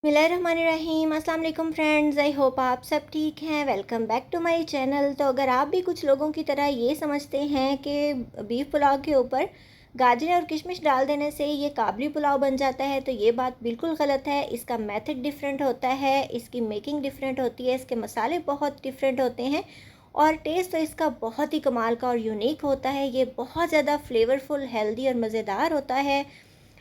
बिस्मिल्लाहिर्रहमानिर्रहीम। अस्सलाम वालेकुम फ्रेंड्स, आई होप आप सब ठीक हैं। Welcome back to my channel. तो अगर आप भी कुछ लोगों की तरह ये समझते हैं कि बीफ पुलाव के ऊपर गाजरें और किशमिश डाल देने से ये काबली पुलाव बन जाता है, तो ये बात बिल्कुल ग़लत है। इसका मेथड डिफरेंट होता है, इसकी मेकिंग डिफरेंट होती है, इसके मसाले बहुत डिफरेंट होते हैं और टेस्ट तो इसका बहुत ही कमाल का और यूनिक होता है। ये बहुत ज़्यादा फ्लेवरफुल, हेल्दी और मज़ेदार होता है।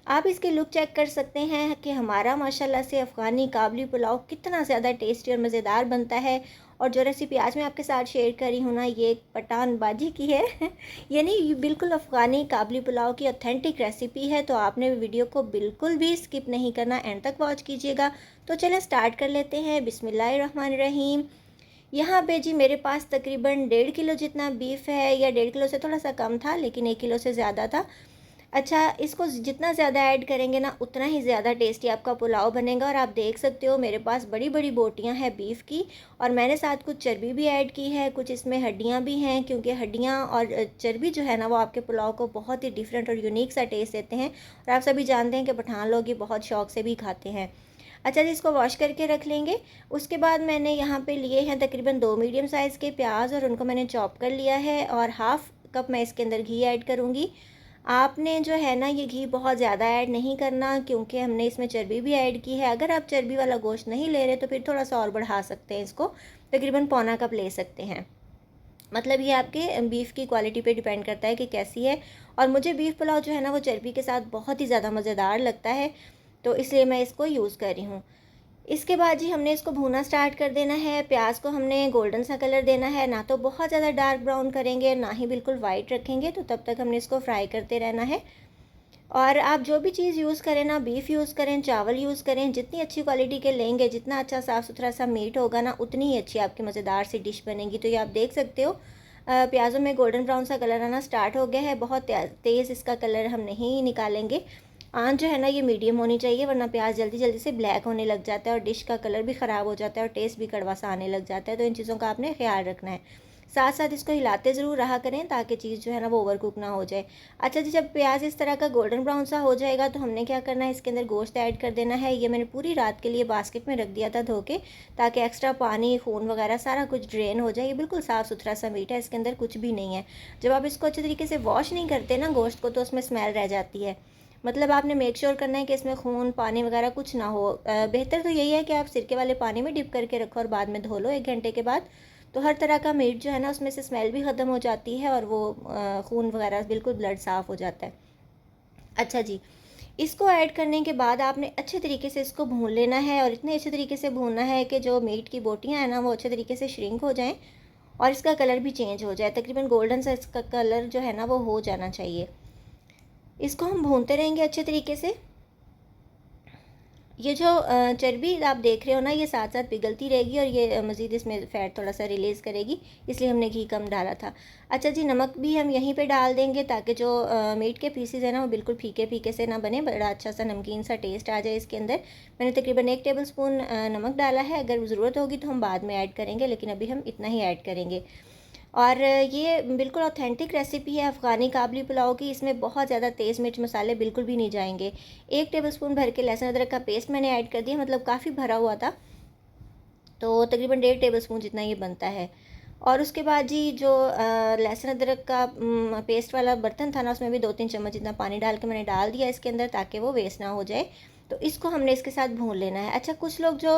आप इसकी लुक चेक कर सकते हैं कि हमारा माशाल्लाह से अफ़गानी काबली पुलाव कितना ज़्यादा टेस्टी और मज़ेदार बनता है। और जो रेसिपी आज मैं आपके साथ शेयर करी हूँ ना, ये एक पठान बाजी की है यानी ये बिल्कुल अफ़गानी काबली पुलाव की ऑथेंटिक रेसिपी है। तो आपने वीडियो को बिल्कुल भी स्किप नहीं करना, एंड तक वॉच कीजिएगा। तो चलें स्टार्ट कर लेते हैं। बिस्मिल्लाहिर्रहमानिर्रहीम। यहाँ पे जी मेरे पास तकरीबन 1.5 किलो जितना बीफ है, या 1.5 किलो से थोड़ा सा कम था, लेकिन 1 किलो से ज़्यादा था। अच्छा, इसको जितना ज़्यादा ऐड करेंगे ना, उतना ही ज़्यादा टेस्टी आपका पुलाव बनेगा। और आप देख सकते हो मेरे पास बड़ी बड़ी बोटियाँ हैं बीफ की, और मैंने साथ कुछ चर्बी भी ऐड की है, कुछ इसमें हड्डियाँ भी हैं, क्योंकि हड्डियाँ और चर्बी जो है ना, वो आपके पुलाव को बहुत ही डिफरेंट और यूनिक सा टेस्ट देते हैं। और आप सभी जानते हैं कि पठान लोग ये बहुत शौक से भी खाते हैं। अच्छा जी, इसको वॉश करके रख लेंगे। उसके बाद मैंने यहाँ पे लिए हैं तकरीबन 2 मीडियम साइज़ के प्याज, और उनको मैंने चॉप कर लिया है। और हाफ़ कप मैं इसके अंदर घी ऐड करूँगी। आपने जो है ना, ये घी बहुत ज़्यादा ऐड नहीं करना, क्योंकि हमने इसमें चर्बी भी ऐड की है। अगर आप चर्बी वाला गोश्त नहीं ले रहे तो फिर थोड़ा सा और बढ़ा सकते हैं, इसको तकरीबन पौना कप ले सकते हैं। मतलब ये आपके बीफ की क्वालिटी पे डिपेंड करता है कि कैसी है। और मुझे बीफ पुलाव जो है ना, वो चर्बी के साथ बहुत ही ज़्यादा मज़ेदार लगता है, तो इसलिए मैं इसको यूज़ कर रही हूँ। इसके बाद जी हमने इसको भूना स्टार्ट कर देना है। प्याज को हमने गोल्डन सा कलर देना है, ना तो बहुत ज़्यादा डार्क ब्राउन करेंगे, ना ही बिल्कुल वाइट रखेंगे। तो तब तक हमने इसको फ्राई करते रहना है। और आप जो भी चीज़ यूज़ करें ना, बीफ यूज़ करें, चावल यूज़ करें, जितनी अच्छी क्वालिटी के लेंगे, जितना अच्छा साफ़ सुथरा सा मीट होगा ना, उतनी ही अच्छी आपकी मज़ेदार सी डिश बनेगी। तो ये आप देख सकते हो प्याज़ों में गोल्डन ब्राउन सा कलर आना स्टार्ट हो गया है। बहुत तेज़ इसका कलर हम नहीं निकालेंगे। आंच जो है ना, ये मीडियम होनी चाहिए, वरना प्याज जल्दी जल्दी से ब्लैक होने लग जाता है और डिश का कलर भी ख़राब हो जाता है और टेस्ट भी कड़वा सा आने लग जाता है। तो इन चीज़ों का आपने ख्याल रखना है। साथ साथ इसको हिलाते ज़रूर रहा करें, ताकि चीज़ जो है ना, वो ओवर कुक ना हो जाए। अच्छा जी, जब प्याज इस तरह का गोल्डन ब्राउन सा हो जाएगा, तो हमने क्या करना है, इसके अंदर गोश्त ऐड कर देना है। ये मैंने पूरी रात के लिए बास्केट में रख दिया था धो के, ताकि एक्स्ट्रा पानी, खून वगैरह सारा कुछ ड्रेन हो जाए। ये बिल्कुल साफ़ सुथरा सा मीट है, इसके अंदर कुछ भी नहीं है। जब आप इसको अच्छे तरीके से वॉश नहीं करते ना गोश्त को, तो उसमें स्मेल रह जाती है। मतलब आपने मेक श्योर करना है कि इसमें खून, पानी वगैरह कुछ ना हो। बेहतर तो यही है कि आप सिरके वाले पानी में डिप करके रखो और बाद में धो लो 1 घंटे के बाद। तो हर तरह का मीट जो है ना, उसमें से स्मेल भी ख़त्म हो जाती है, और वो खून वगैरह बिल्कुल ब्लड साफ़ हो जाता है। अच्छा जी, इसको ऐड करने के बाद आपने अच्छे तरीके से इसको भून लेना है, और इतने अच्छे तरीके से भूनना है कि जो मीट की बोटियाँ हैं ना, वो अच्छे तरीके से श्रिंक हो जाएँ और इसका कलर भी चेंज हो जाए। तकरीबन गोल्डन सा इसका कलर जो है ना, वो हो जाना चाहिए। इसको हम भूनते रहेंगे अच्छे तरीके से। ये जो चर्बी आप देख रहे हो ना, ये साथ साथ पिघलती रहेगी, और ये मज़ीद इसमें फ़ैट थोड़ा सा रिलीज़ करेगी, इसलिए हमने घी कम डाला था। अच्छा जी, नमक भी हम यहीं पे डाल देंगे, ताकि जो मीट के पीसेस हैं ना, वो बिल्कुल फीके फीके से ना बने, बड़ा अच्छा सा नमकीन सा टेस्ट आ जाए इसके अंदर। मैंने तकरीबन 1 टेबल स्पून नमक डाला है। अगर ज़रूरत होगी तो हम बाद में ऐड करेंगे, लेकिन अभी हम इतना ही ऐड करेंगे। और ये बिल्कुल ऑथेंटिक रेसिपी है अफ़गानी काबली पुलाव की। इसमें बहुत ज़्यादा तेज़ मिर्च मसाले बिल्कुल भी नहीं जाएंगे। 1 टेबलस्पून भर के लहसुन अदरक का पेस्ट मैंने ऐड कर दिया, मतलब काफ़ी भरा हुआ था, तो तकरीबन 1.5 टेबलस्पून जितना ये बनता है। और उसके बाद जी जो लहसुन अदरक का पेस्ट वाला बर्तन था ना, उसमें भी 2-3 चम्मच जितना पानी डाल के मैंने डाल दिया इसके अंदर, ताकि वो वेस्ट ना हो जाए। तो इसको हमने इसके साथ भून लेना है। अच्छा, कुछ लोग जो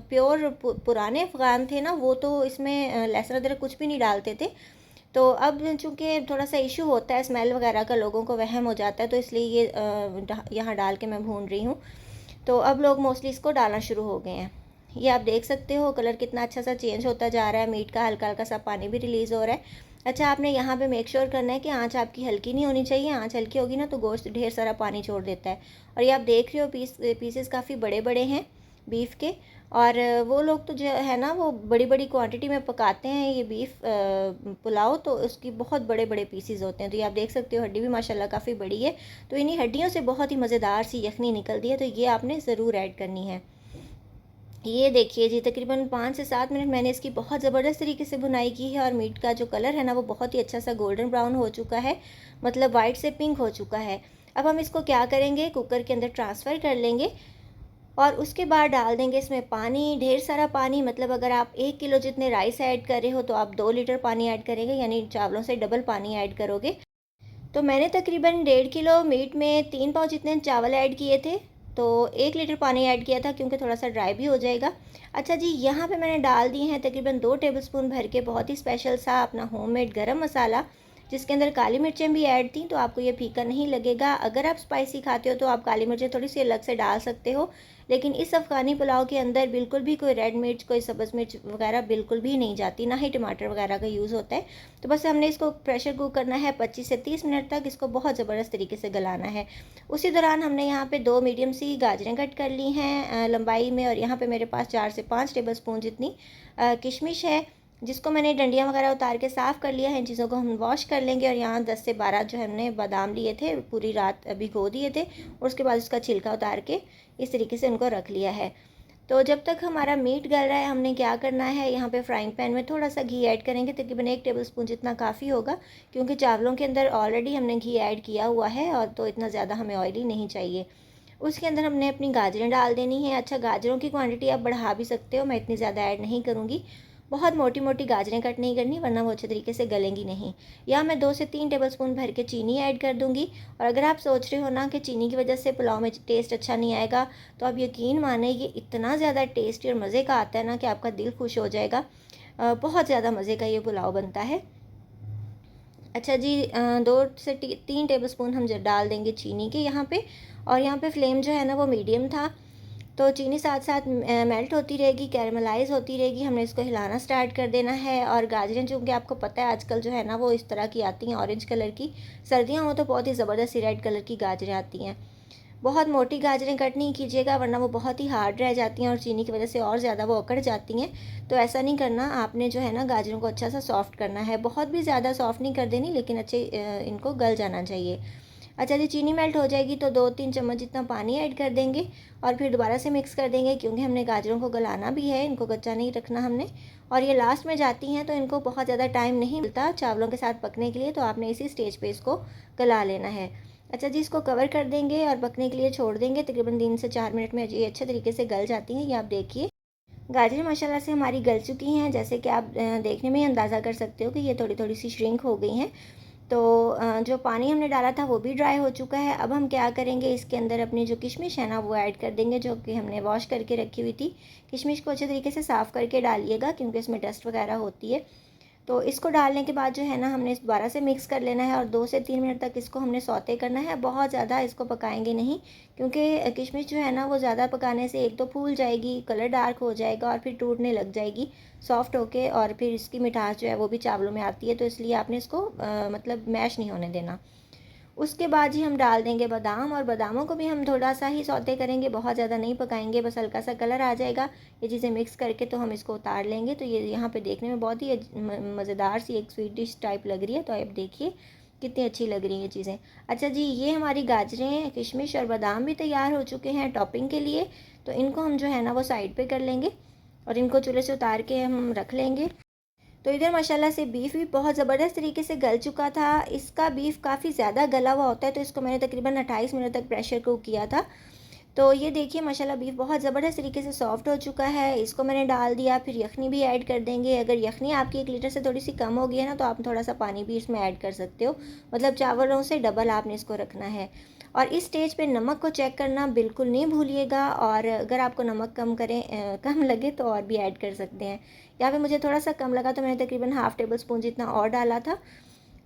प्योर पुराने अफ़गान थे ना, वो तो इसमें लहसुन अदरक कुछ भी नहीं डालते थे। तो अब चूँकि थोड़ा सा इशू होता है स्मेल वगैरह का, लोगों को वहम हो जाता है, तो इसलिए ये यहाँ डाल के मैं भून रही हूँ। तो अब लोग मोस्टली इसको डालना शुरू हो गए हैं। ये आप देख सकते हो कलर कितना अच्छा सा चेंज होता जा रहा है, मीट का हल्का हल्का सा पानी भी रिलीज़ हो रहा है। अच्छा, आपने यहाँ पे मेक श्योर करना है कि आँच आपकी हल्की नहीं होनी चाहिए। आँच हल्की होगी ना, तो गोश्त ढेर सारा पानी छोड़ देता है। और ये आप देख रहे हो पीसेस काफ़ी बड़े बड़े हैं बीफ के। और वो लोग तो जो है ना, वो बड़ी बड़ी क्वांटिटी में पकाते हैं ये बीफ पुलाव, तो उसकी बहुत बड़े बड़े पीसेस होते हैं। तो ये आप देख सकते हो हड्डी भी माशाल्लाह काफ़ी बड़ी है। तो इन्हीं हड्डियों से बहुत ही मज़ेदार सी यखनी निकलती है, तो ये आपने ज़रूर ऐड करनी है। ये देखिए जी, तकरीबन 5 से 7 मिनट मैंने इसकी बहुत ज़बरदस्त तरीके से भुनाई की है, और मीट का जो कलर है ना, वो बहुत ही अच्छा सा गोल्डन ब्राउन हो चुका है, मतलब वाइट से पिंक हो चुका है। अब हम इसको क्या करेंगे, कुकर के अंदर ट्रांसफ़र कर लेंगे। और उसके बाद डाल देंगे इसमें पानी, ढेर सारा पानी। मतलब अगर आप 1 किलो जितने राइस ऐड कर रहे हो तो आप 2 लीटर पानी ऐड करेंगे, यानी चावलों से डबल पानी ऐड करोगे। तो मैंने तकरीबन 1.5 किलो मीट में 3 पाव जितने चावल ऐड किए थे, तो 1 लीटर पानी ऐड किया था क्योंकि थोड़ा सा ड्राई भी हो जाएगा। अच्छा जी, यहाँ पे मैंने डाल दिए हैं तकरीबन 2 टेबलस्पून भर के बहुत ही स्पेशल सा अपना होममेड गरम मसाला, जिसके अंदर काली मिर्चें भी ऐड थी, तो आपको ये फीका नहीं लगेगा। अगर आप स्पाइसी खाते हो तो आप काली मिर्चें थोड़ी सी अलग से डाल सकते हो, लेकिन इस अफ़गानी पुलाव के अंदर बिल्कुल भी कोई रेड मिर्च, कोई सब्ज़ मिर्च वगैरह बिल्कुल भी नहीं जाती, ना ही टमाटर वगैरह का यूज़ होता है। तो बस हमने इसको प्रेशर कुक करना है 25 से 30 मिनट तक, इसको बहुत ज़बरदस्त तरीके से गलाना है। उसी दौरान हमने यहाँ पे 2 मीडियम सी गाजरें कट कर ली हैं लंबाई में, और यहाँ पे मेरे पास 4 से 5 टेबल स्पून जितनी किशमिश है, जिसको मैंने डंडियाँ वगैरह उतार के साफ़ कर लिया है। इन चीज़ों को हम वॉश कर लेंगे। और यहाँ 10 से 12 जो हमने बादाम लिए थे, पूरी रात भिगो दिए थे, और उसके बाद उसका छिलका उतार के इस तरीके से उनको रख लिया है। तो जब तक हमारा मीट गल रहा है, हमने क्या करना है, यहाँ पे फ्राइंग पैन में थोड़ा सा घी ऐड करेंगे, तकरीबन 1 टेबलस्पून जितना काफ़ी होगा, क्योंकि चावलों के अंदर ऑलरेडी हमने घी ऐड किया हुआ है, और तो इतना ज़्यादा हमें ऑयली नहीं चाहिए। उसके अंदर हमने अपनी गाजरें डाल देनी है। अच्छा, गाजरों की क्वांटिटी आप बढ़ा भी सकते हो, मैं इतनी ज़्यादा ऐड नहीं करूँगी। बहुत मोटी मोटी गाजरें कट नहीं करनी, वरना वो अच्छे तरीके से गलेंगी नहीं। या मैं 2 से 3 टेबलस्पून भर के चीनी ऐड कर दूँगी। और अगर आप सोच रहे हो ना कि चीनी की वजह से पुलाव में टेस्ट अच्छा नहीं आएगा, तो आप यकीन माने ये इतना ज़्यादा टेस्टी और मज़े का आता है ना कि आपका दिल खुश हो जाएगा। बहुत ज़्यादा मज़े का ये पुलाव बनता है। अच्छा जी, 2 से 3 टेबलस्पून हम डाल देंगे चीनी के यहाँ पे। और यहाँ पे फ्लेम जो है ना वो मीडियम था, तो चीनी साथ साथ मेल्ट होती रहेगी, कैरमलाइज़ होती रहेगी। हमने इसको हिलाना स्टार्ट कर देना है। और गाजरें चूँकि आपको पता है आजकल जो है ना वो इस तरह की आती हैं, ऑरेंज कलर की। सर्दियाँ हो तो बहुत ही ज़बरदस्त सी रेड कलर की गाजरें आती हैं। बहुत मोटी गाजरें कट नहीं कीजिएगा, वरना वो बहुत ही हार्ड रह जाती हैं और चीनी की वजह से और ज़्यादा वो अकड़ जाती हैं। तो ऐसा नहीं करना, आपने जो है ना गाजरों को अच्छा सा सॉफ़्ट करना है। बहुत भी ज़्यादा सॉफ़्ट नहीं कर देनी, लेकिन अच्छे इनको गल जाना चाहिए। अच्छा जी, चीनी मेल्ट हो जाएगी तो 2-3 चम्मच जितना पानी ऐड कर देंगे, और फिर दोबारा से मिक्स कर देंगे, क्योंकि हमने गाजरों को गलाना भी है, इनको कच्चा नहीं रखना हमने। और ये लास्ट में जाती हैं तो इनको बहुत ज़्यादा टाइम नहीं मिलता चावलों के साथ पकने के लिए, तो आपने इसी स्टेज पे इसको गला लेना है। अच्छा जी, इसको कवर कर देंगे और पकने के लिए छोड़ देंगे। तकरीबन 3 से 4 मिनट में ये अच्छे तरीके से गल जाती हैं। ये आप देखिए, गाजरें माशाल्लाह से हमारी गल चुकी हैं, जैसे कि आप देखने में ही अंदाज़ा कर सकते हो कि ये थोड़ी थोड़ी सी श्रिंक हो गई हैं। तो जो पानी हमने डाला था वो भी ड्राई हो चुका है। अब हम क्या करेंगे, इसके अंदर अपनी जो किशमिश है ना वो ऐड कर देंगे, जो कि हमने वॉश करके रखी हुई थी। किशमिश को अच्छे तरीके से साफ़ करके डालिएगा, क्योंकि इसमें डस्ट वगैरह होती है। तो इसको डालने के बाद जो है ना हमने दोबारा से मिक्स कर लेना है, और 2 से 3 मिनट तक इसको हमने सौते करना है। बहुत ज़्यादा इसको पकाएंगे नहीं, क्योंकि किशमिश जो है ना वो ज़्यादा पकाने से एक तो फूल जाएगी, कलर डार्क हो जाएगा, और फिर टूटने लग जाएगी सॉफ्ट होके, और फिर इसकी मिठास जो है वो भी चावलों में आती है। तो इसलिए आपने इसको मतलब मैश नहीं होने देना। उसके बाद ही हम डाल देंगे बादाम, और बादामों को भी हम थोड़ा सा ही सौते करेंगे, बहुत ज़्यादा नहीं पकाएंगे, बस हल्का सा कलर आ जाएगा ये चीज़ें मिक्स करके, तो हम इसको उतार लेंगे। तो ये यहाँ पे देखने में बहुत ही मज़ेदार सी एक स्वीट डिश टाइप लग रही है। तो आप देखिए कितनी अच्छी लग रही हैं ये चीज़ें। अच्छा जी, ये हमारी गाजरें, किशमिश और बादाम भी तैयार हो चुके हैं टॉपिंग के लिए। तो इनको हम जो है ना वो साइड पर कर लेंगे, और इनको चूल्हे से उतार के हम रख लेंगे। तो इधर माशाल्लाह से बीफ भी बहुत ज़बरदस्त तरीके से गल चुका था। इसका बीफ काफ़ी ज़्यादा गला हुआ होता है, तो इसको मैंने तकरीबन 28 मिनट तक प्रेशर कुक किया था। तो ये देखिए माशाल्लाह बीफ बहुत ज़बरदस्त तरीके से सॉफ्ट हो चुका है। इसको मैंने डाल दिया, फिर यखनी भी ऐड कर देंगे। अगर यखनी आपकी 1 लीटर से थोड़ी सी कम हो गई है ना, तो आप थोड़ा सा पानी भी इसमें ऐड कर सकते हो। मतलब चावलों से डबल आपने इसको रखना है। और इस स्टेज पे नमक को चेक करना बिल्कुल नहीं भूलिएगा, और अगर आपको नमक कम लगे तो और भी ऐड कर सकते हैं। यहाँ पे मुझे थोड़ा सा कम लगा, तो मैंने तकरीबन हाफ़ टेबल स्पून जितना और डाला था।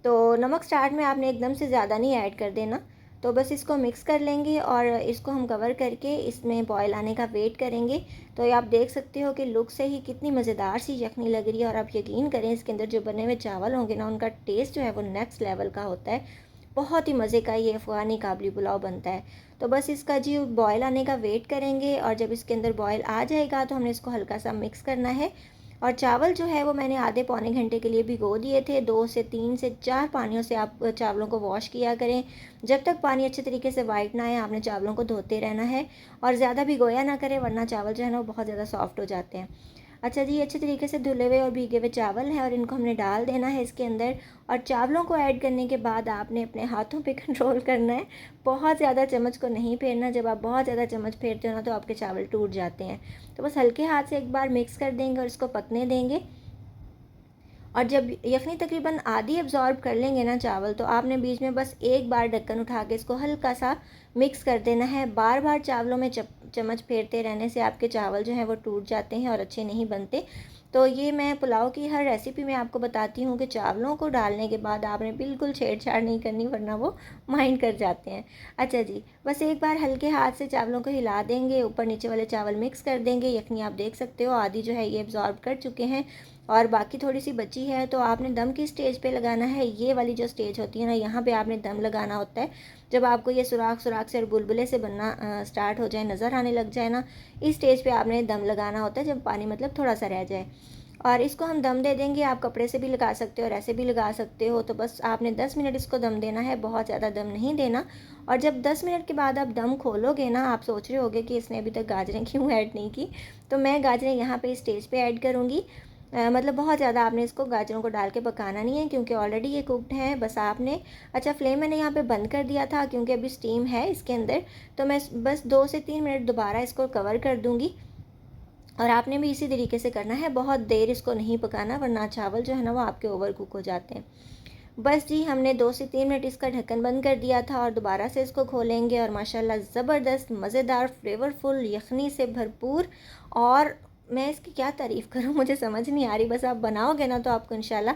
तो नमक स्टार्ट में आपने एकदम से ज़्यादा नहीं ऐड कर देना। तो बस इसको मिक्स कर लेंगे, और इसको हम कवर करके इसमें बॉयल आने का वेट करेंगे। तो ये आप देख सकते हो कि लुक से ही कितनी मज़ेदार सी यखनी लग रही है। और आप यकीन करें, इसके अंदर जो बने हुए चावल होंगे ना, उनका टेस्ट जो है वो नेक्स्ट लेवल का होता है। बहुत ही मज़े का ये अफ़गानी काबली पुलाव बनता है। तो बस इसका जी बॉयल आने का वेट करेंगे, और जब इसके अंदर बॉयल आ जाएगा तो हमने इसको हल्का सा मिक्स करना है। और चावल जो है वो मैंने आधे पौने घंटे के लिए भिगो दिए थे। 2 से 3 से 4 पानियों से आप चावलों को वॉश किया करें। जब तक पानी अच्छे तरीके से वाइट ना आए, आपने चावलों को धोते रहना है, और ज़्यादा भिगोया ना करें, वरना चावल जो है ना वो बहुत ज़्यादा सॉफ्ट हो जाते हैं। अच्छा जी, अच्छे तरीके से धुले हुए और भीगे हुए चावल हैं और इनको हमने डाल देना है इसके अंदर। और चावलों को ऐड करने के बाद आपने अपने हाथों पे कंट्रोल करना है। बहुत ज़्यादा चम्मच को नहीं फेरना, जब आप बहुत ज़्यादा चम्मच फेरते हो ना तो आपके चावल टूट जाते हैं। तो बस हल्के हाथ से एक बार मिक्स कर देंगे और इसको पकने देंगे। और जब यखनी तकरीबन आधी एब्ज़ॉर्ब कर लेंगे ना चावल, तो आपने बीच में बस एक बार ढक्कन उठा के इसको हल्का सा मिक्स कर देना है। बार बार चावलों में चम्मच फेरते रहने से आपके चावल जो हैं वो टूट जाते हैं और अच्छे नहीं बनते। तो ये मैं पुलाव की हर रेसिपी में आपको बताती हूँ कि चावलों को डालने के बाद आपने बिल्कुल छेड़छाड़ नहीं करनी, वरना वो माइंड कर जाते हैं। अच्छा जी, बस एक बार हल्के हाथ से चावलों को हिला देंगे, ऊपर नीचे वाले चावल मिक्स कर देंगे। यखनी आप देख सकते हो आधी जो है ये एब्ज़ॉर्ब कर चुके हैं और बाकी थोड़ी सी बची है। तो आपने दम की स्टेज पे लगाना है। ये वाली जो स्टेज होती है ना, यहाँ पे आपने दम लगाना होता है। जब आपको ये सुराख सुराख से और बुलबुले से बनना स्टार्ट हो जाए, नज़र आने लग जाए ना, इस स्टेज पे आपने दम लगाना होता है, जब पानी मतलब थोड़ा सा रह जाए। और इसको हम दम दे देंगे। आप कपड़े से भी लगा सकते हो और ऐसे भी लगा सकते हो। तो बस आपने 10 मिनट इसको दम देना है, बहुत ज़्यादा दम नहीं देना। और जब 10 मिनट के बाद आप दम खोलोगे ना, आप सोच रहे होगे कि इसने अभी तक गाजरें क्यों ऐड नहीं की। तो मैं गाजरें यहाँ पे स्टेज पे ऐड करूँगी। मतलब बहुत ज़्यादा आपने इसको गाजरों को डाल के पकाना नहीं है, क्योंकि ऑलरेडी ये कुक्ड हैं। बस आपने अच्छा, फ्लेम मैंने यहाँ पे बंद कर दिया था क्योंकि अभी स्टीम है इसके अंदर। तो मैं बस 2 से 3 मिनट दोबारा इसको कवर कर दूँगी। और आपने भी इसी तरीके से करना है, बहुत देर इसको नहीं पकाना, वरना चावल जो है ना वो आपके ओवर कुक हो जाते हैं। बस जी, हमने 2 से 3 मिनट इसका ढक्कन बंद कर दिया था और दोबारा से इसको खोलेंगे और माशाल्लाह ज़बरदस्त मज़ेदार फ्लेवरफुल यखनी से भरपूर। और मैं इसकी क्या तारीफ़ करूँ, मुझे समझ नहीं आ रही। बस आप बनाओगे ना तो आपको इंशाल्लाह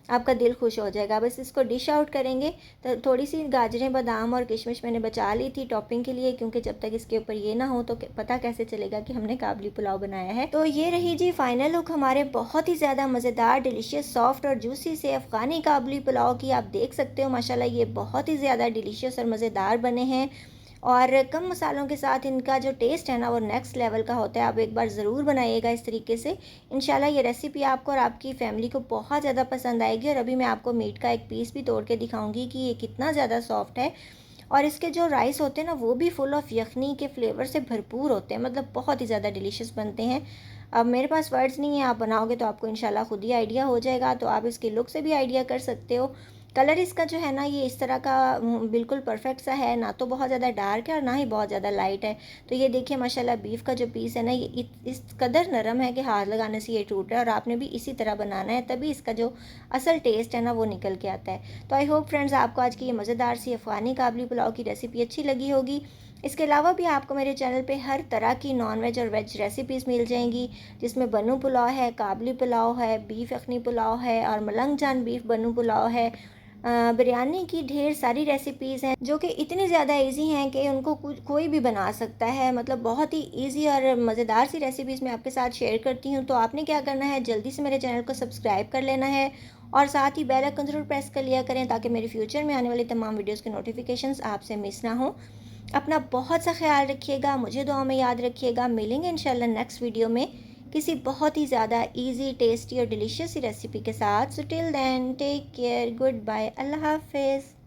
आपका दिल खुश हो जाएगा। बस इसको डिश आउट करेंगे। तो थोड़ी सी गाजरें, बादाम और किशमिश मैंने बचा ली थी टॉपिंग के लिए, क्योंकि जब तक इसके ऊपर ये ना हो तो पता कैसे चलेगा कि हमने काबली पुलाव बनाया है। तो ये रही जी फाइनल लुक हमारे बहुत ही ज़्यादा मज़ेदार, डिलीशियस, सॉफ्ट और जूसी से अफ़गानी काबली पुलाव की। आप देख सकते हो माशाल्लाह ये बहुत ही ज़्यादा डिलीशियस और मज़ेदार बने हैं। और कम मसालों के साथ इनका जो टेस्ट है ना वो नेक्स्ट लेवल का होता है। आप एक बार ज़रूर बनाइएगा इस तरीके से। इंशाल्लाह ये रेसिपी आपको और आपकी फ़ैमिली को बहुत ज़्यादा पसंद आएगी। और अभी मैं आपको मीट का एक पीस भी तोड़ के दिखाऊंगी कि ये कितना ज़्यादा सॉफ्ट है। और इसके जो राइस होते हैं ना वो भी फुल ऑफ यखनी के फ्लेवर से भरपूर होते हैं, मतलब बहुत ही ज़्यादा डिलीशियस बनते हैं। अब मेरे पास वर्ड्स नहीं है, आप बनाओगे तो आपको इंशाल्लाह खुद ही आइडिया हो जाएगा। तो आप इसके लुक से भी आइडिया कर सकते हो। कलर इसका जो है ना ये इस तरह का बिल्कुल परफेक्ट सा है, ना तो बहुत ज़्यादा डार्क है और ना ही बहुत ज़्यादा लाइट है। तो ये देखिए माशाल्लाह बीफ का जो पीस है ना ये इस कदर नरम है कि हाथ लगाने से ये टूट रहा है। और आपने भी इसी तरह बनाना है, तभी इसका जो असल टेस्ट है ना वो निकल के आता है। तो आई होप फ्रेंड्स आपको आज की ये मज़ेदार सी अफ़गानी काबली पुलाव की रेसिपी अच्छी लगी होगी। इसके अलावा भी आपको मेरे चैनल पे हर तरह की नॉन वेज और वेज रेसिपीज़ मिल जाएंगी, जिसमें बनू पुलाव है, काबली पुलाव है, बीफ यखनी पुलाव है और मलंग जान बीफ बनू पुलाव है। बिरयानी की ढेर सारी रेसिपीज़ हैं जो कि इतनी ज़्यादा इजी हैं कि उनको कोई भी बना सकता है। मतलब बहुत ही इजी और मज़ेदार सी रेसिपीज़ मैं आपके साथ शेयर करती हूँ। तो आपने क्या करना है, जल्दी से मेरे चैनल को सब्सक्राइब कर लेना है और साथ ही बेल आइकन ज़रूर प्रेस कर लिया करें, ताकि मेरे फ्यूचर में आने वाली तमाम वीडियोज़ के नोटिफिकेशंस आपसे मिस ना हो। अपना बहुत सा ख्याल रखिएगा, मुझे दुआ में याद रखिएगा। मिलेंगे इंशाल्लाह नेक्स्ट वीडियो में किसी बहुत ही ज़्यादा इजी, टेस्टी और डिलीशियस सी रेसिपी के साथ। So till then take care, good bye, अल्लाह हाफिज़।